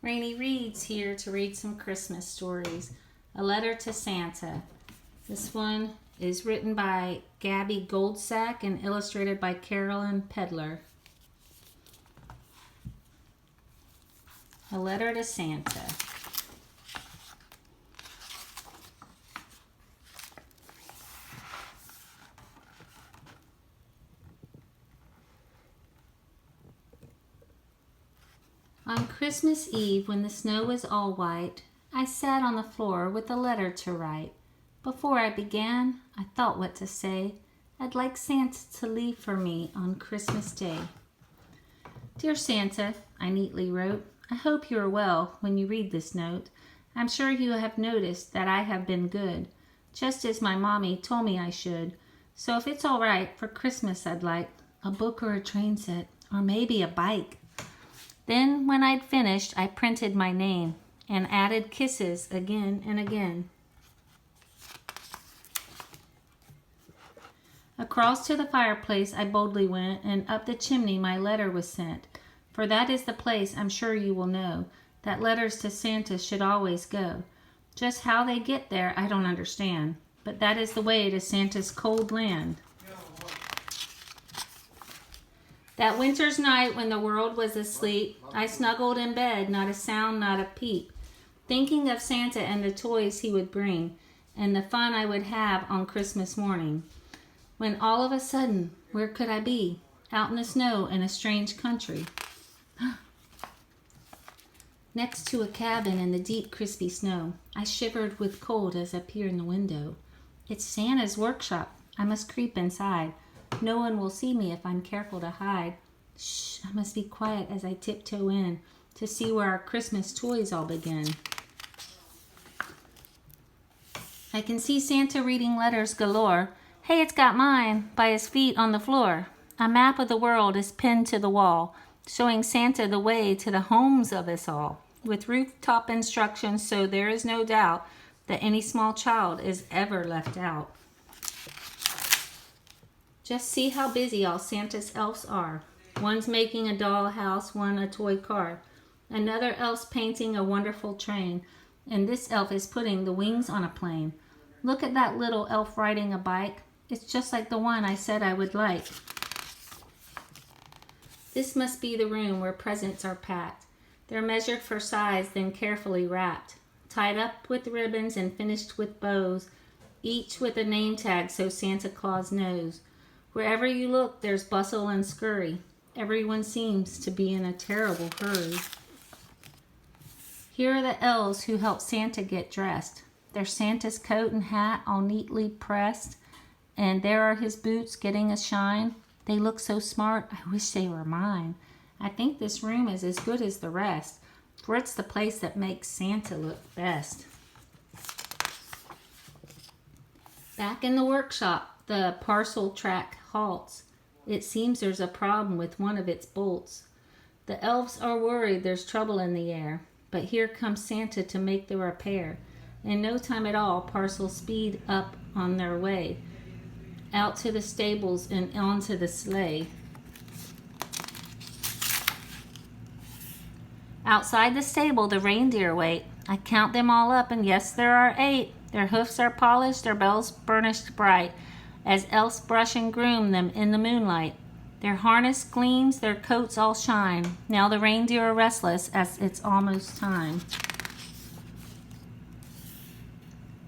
Rainey Reads here to read some Christmas stories. A Letter to Santa. This one is written by Gabby Goldsack and illustrated by Carolyn Pedler. A Letter to Santa. On Christmas Eve, when the snow was all white, I sat on the floor with a letter to write. Before I began, I thought what to say. I'd like Santa to leave for me on Christmas Day. Dear Santa, I neatly wrote, I hope you are well when you read this note. I'm sure you have noticed that I have been good, just as my mommy told me I should. So if it's all right, for Christmas I'd like a book or a train set, or maybe a bike. Then, when I'd finished, I printed my name and added kisses again and again. Across to the fireplace I boldly went, and up the chimney my letter was sent. For that is the place, I'm sure you will know, that letters to Santa should always go. Just how they get there I don't understand, but that is the way to Santa's cold land. That winter's night when the world was asleep, I snuggled in bed, not a sound, not a peep, thinking of Santa and the toys he would bring, and the fun I would have on Christmas morning. When all of a sudden, where could I be? Out in the snow in a strange country. Next to a cabin in the deep, crispy snow, I shivered with cold as I peered in the window. It's Santa's workshop. I must creep inside. No one will see me if I'm careful to hide. Shh, I must be quiet as I tiptoe in to see where our Christmas toys all begin. I can see Santa reading letters galore. Hey, it's got mine by his feet on the floor. A map of the world is pinned to the wall, showing Santa the way to the homes of us all, with rooftop instructions so there is no doubt that any small child is ever left out. Just see how busy all Santa's elves are. One's making a dollhouse, one a toy car. Another elf's painting a wonderful train. And this elf is putting the wings on a plane. Look at that little elf riding a bike. It's just like the one I said I would like. This must be the room where presents are packed. They're measured for size, then carefully wrapped. Tied up with ribbons and finished with bows. Each with a name tag so Santa Claus knows. Wherever you look, there's bustle and scurry. Everyone seems to be in a terrible hurry. Here are the elves who help Santa get dressed. There's Santa's coat and hat all neatly pressed. And there are his boots getting a shine. They look so smart, I wish they were mine. I think this room is as good as the rest, for it's the place that makes Santa look best. Back in the workshop, the parcel track halts. It seems there's a problem with one of its bolts. The elves are worried there's trouble in the air, but here comes Santa to make the repair. In no time at all, parcels speed up on their way, out to the stables and onto the sleigh. Outside the stable, the reindeer wait. I count them all up, and yes, there are 8. Their hoofs are polished, their bells burnished bright, as elves brush and groom them in the moonlight. Their harness gleams, their coats all shine. Now the reindeer are restless as it's almost time.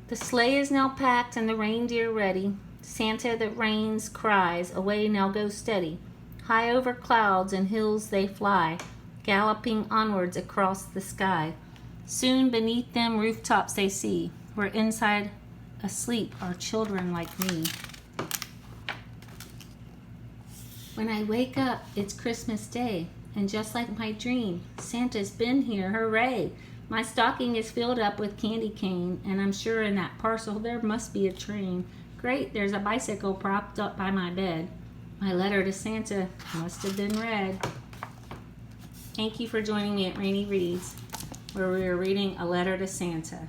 The sleigh is now packed and the reindeer ready. Santa that reigns cries, away now go steady. High over clouds and hills they fly, galloping onwards across the sky. Soon beneath them rooftops they see, where inside asleep are children like me. When I wake up, it's Christmas Day, and just like my dream, Santa's been here, hooray! My stocking is filled up with candy cane, and I'm sure in that parcel there must be a train. Great, there's a bicycle propped up by my bed. My letter to Santa must have been read. Thank you for joining me at Rainey Reads, where we are reading A Letter to Santa.